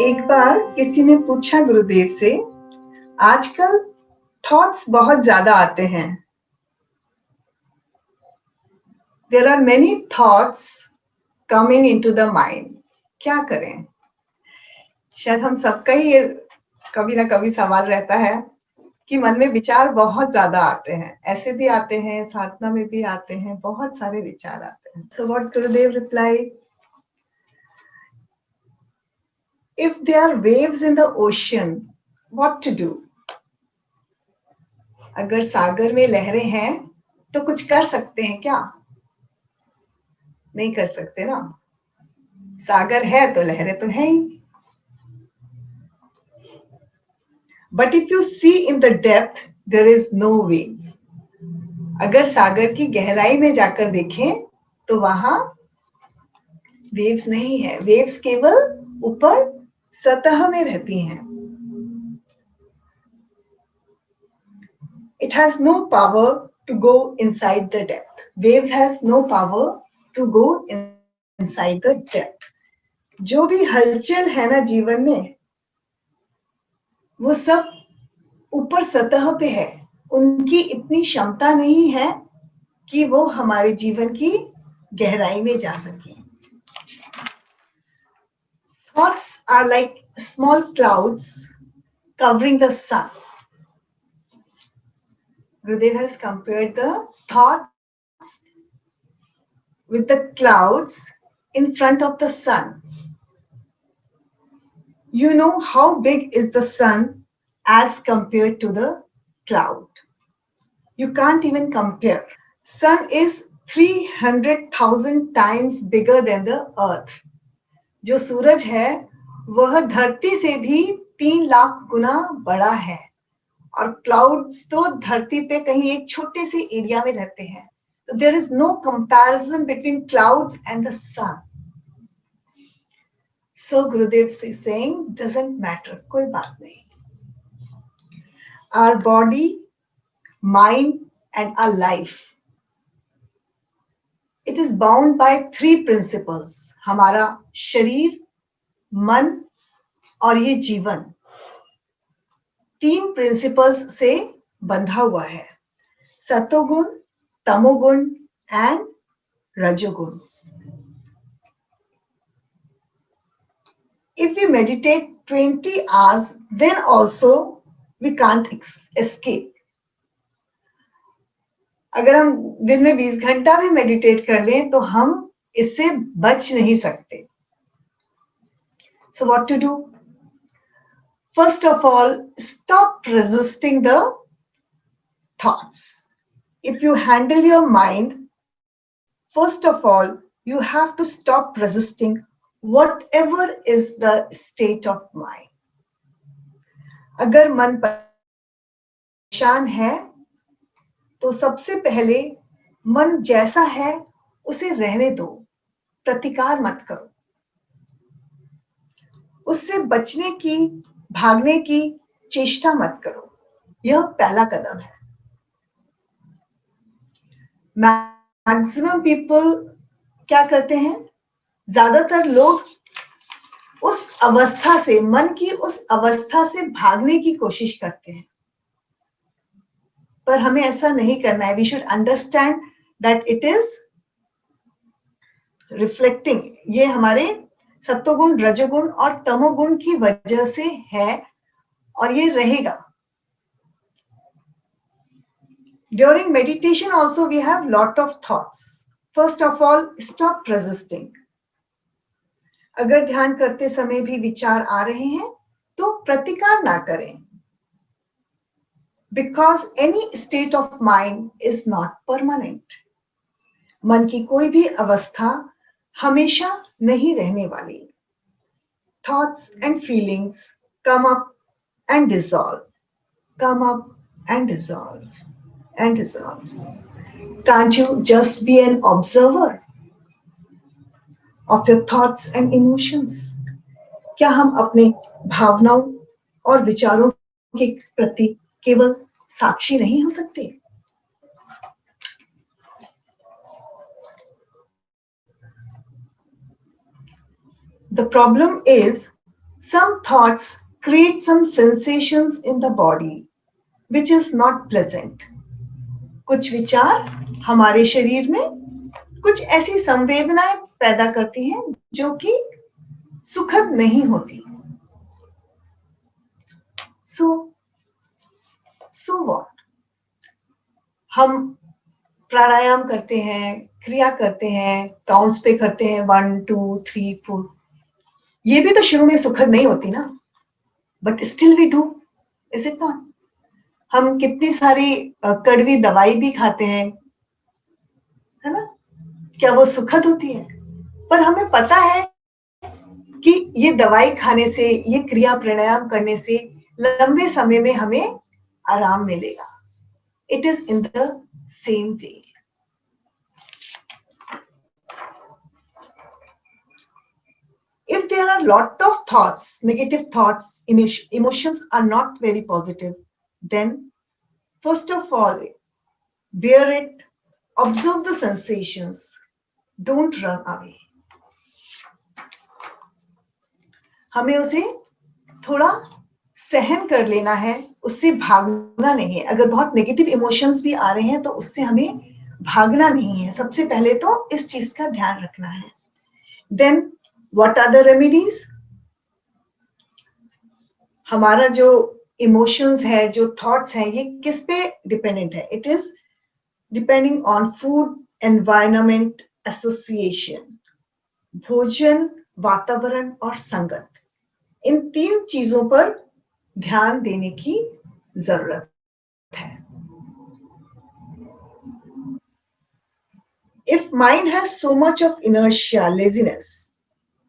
एक बार किसी ने पूछा गुरुदेव से, आजकल थॉट्स बहुत ज्यादा आते हैं। There are many thoughts coming into the mind. क्या करें? शायद हम सबका ही ये कभी ना कभी सवाल रहता है कि मन में विचार बहुत ज्यादा आते हैं। ऐसे भी आते हैं, साधना में भी आते हैं, बहुत सारे विचार आते हैं। So what Gurudev reply, if there are waves in the ocean, what to do? अगर सागर में लहरें हैं तो कुछ कर सकते हैं क्या? नहीं कर सकते ना। सागर है तो लहरें तो हैं ही। But if you see in the depth there is no way. अगर सागर की गहराई में जाकर देखें तो वहां वेव्स नहीं है। वेव्स केवल ऊपर सतह में रहती हैं। It has no power to go inside the depth. Waves has no power to go inside the depth. जो भी हलचल है ना जीवन में, वो सब ऊपर सतह पे है। उनकी इतनी क्षमता नहीं है कि वो हमारे जीवन की गहराई में जा सके। Thoughts are like small clouds covering the sun. Gurudev has compared the thoughts with the clouds in front of the sun. You know how big is the sun as compared to the cloud. You can't even compare. Sun is 300,000 times bigger than the earth. जो सूरज है वह धरती से भी 3 लाख गुना बड़ा है, और clouds तो धरती पे कहीं एक छोटे से एरिया में रहते हैं। So there is no comparison between clouds and the sun. So Gurudev is saying, doesn't matter, कोई बात नहीं। Our body, mind and our life, it is bound by 3 principles. हमारा शरीर, मन और ये जीवन 3 प्रिंसिपल्स से बंधा हुआ है। सतोगुण, तमोगुण एंड रजोगुण। If we meditate 20 hours, then also we can't escape. अगर हम दिन में 20 घंटा भी मेडिटेट कर लें तो हम इससे बच नहीं सकते। So what to do? First of all, stop resisting the thoughts. If you handle your mind, first of all, you have to stop resisting whatever is the state of mind. अगर मन परेशान है तो सबसे पहले मन जैसा है उसे रहने दो, प्रतिकार मत करो। उससे बचने की, भागने की चेष्टा मत करो। यह पहला कदम है। मैक्सिमम पीपल क्या करते हैं? ज्यादातर लोग उस अवस्था से, मन की उस अवस्था से भागने की कोशिश करते हैं, पर हमें ऐसा नहीं करना है। We should understand that it is reflecting. ये हमारे सत्वगुण, रजोगुण और तमोगुण की वजह से है और ये रहेगा। During meditation also we have lot of thoughts. First of all, stop resisting. अगर ध्यान करते समय भी विचार आ रहे हैं तो प्रतिकार ना करें। Because any state of mind is not permanent. मन की कोई भी अवस्था हमेशा नहीं रहने वाली। Thoughts and feelings come up and dissolve, come up and dissolve and dissolve. Can't you just be an observer of your thoughts and emotions? क्या हम अपने भावनाओं और विचारों के प्रति केवल साक्षी नहीं हो सकते? The problem is Some thoughts create some sensations in the body which is not pleasant. कुछ विचार हमारे शरीर में कुछ ऐसी संवेदनाएं पैदा करती हैं जो कि सुखद नहीं होती. So what? हम प्राणायाम करते हैं, क्रिया करते हैं, काउंट्स पे करते हैं 1 2 3 4. ये भी तो शुरू में सुखद नहीं होती ना, but still we do, is it not? हम कितनी सारी कड़वी दवाई भी खाते हैं, है ना? क्या वो सुखद होती है? पर हमें पता है कि ये दवाई खाने से, ये क्रिया प्राणायाम करने से लंबे समय में हमें आराम मिलेगा. It is in the same way. If there are a lot of thoughts, negative thoughts, emotions are not very positive, then first of all, bear it, observe the sensations, don't run away. हमें उसे थोड़ा सहन कर लेना है, उससे भागना नहीं है. अगर बहुत नेगेटिव इमोशंस भी आ रहे हैं तो उससे हमें भागना नहीं है. सबसे पहले तो इस चीज का ध्यान रखना है. Then what are the remedies? हमारा जो इमोशंस है, जो थॉट्स हैं, ये किस पे डिपेंडेंट है? It is depending on food, environment, association. भोजन, वातावरण और संगत. इन 3 चीजों पर ध्यान देने की जरूरत है. If mind has so much of inertia, laziness,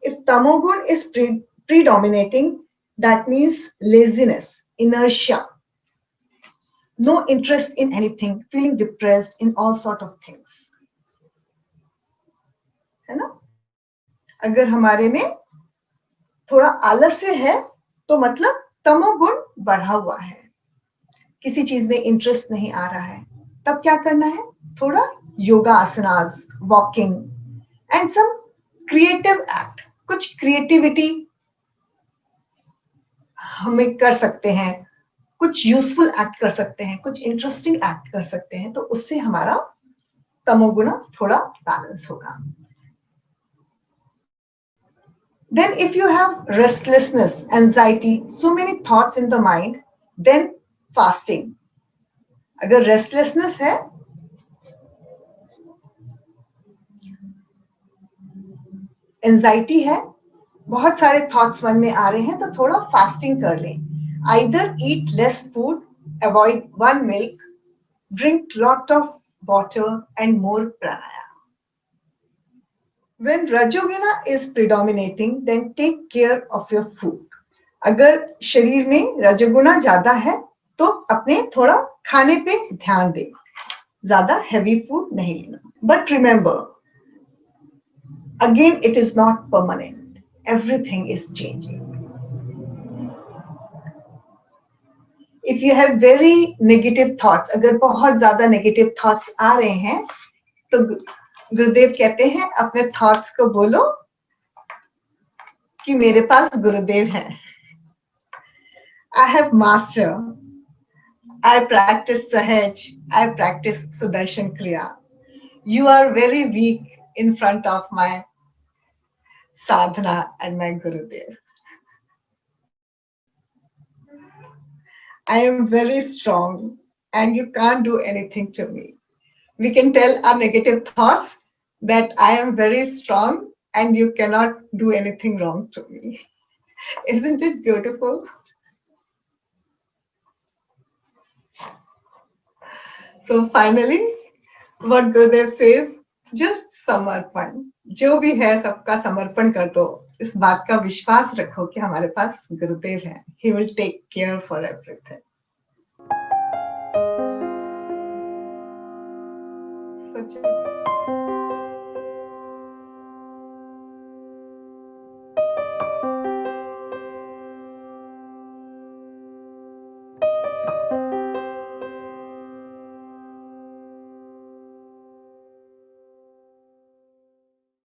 if tamogun is predominating, that means laziness, inertia, no interest in anything, feeling depressed in all sort of things, है ना? अगर हमारे में थोड़ा आलस्य है तो मतलब तमोगुण बढ़ा हुआ है, किसी चीज में इंटरेस्ट नहीं आ रहा है. तब क्या करना है? थोड़ा yoga asanas, walking and some creative act. कुछ क्रिएटिविटी हमें कर सकते हैं, कुछ यूजफुल एक्ट कर सकते हैं, कुछ इंटरेस्टिंग एक्ट कर सकते हैं, तो उससे हमारा तमोगुण थोड़ा बैलेंस होगा. Then if you have restlessness, anxiety, so many thoughts in the mind, then fasting. अगर restlessness है, anxiety है, बहुत सारे thoughts मन में आ रहे हैं, तो थोड़ा fasting कर लें. Either eat less food, avoid 1 milk, drink lot of water and more pranayama. When Rajoguna is predominating, then take care of your food. अगर शरीर में रजोगुना ज्यादा है तो अपने थोड़ा खाने पे ध्यान दें, ज्यादा हेवी फूड नहीं लेना. But remember, again it is not permanent. Everything is changing. If you have very negative thoughts, अगर बहुत ज्यादा negative thoughts आ रहे हैं तो गुरुदेव कहते हैं अपने थॉट्स को बोलो कि मेरे पास गुरुदेव हैं. I have master. I practice Sahaj. I practice Sudarshan Kriya. You are very weak in front of my sadhana and my Gurudev. I am very strong and you can't do anything to me. We can tell our negative thoughts that I am very strong and you cannot do anything wrong to me. Isn't it beautiful? So finally, what Gurudev says, just समर्पण. जो भी है सबका समर्पण कर दो. इस बात का विश्वास रखो कि हमारे पास गुरुदेव हैं. He will take care for everything. Such a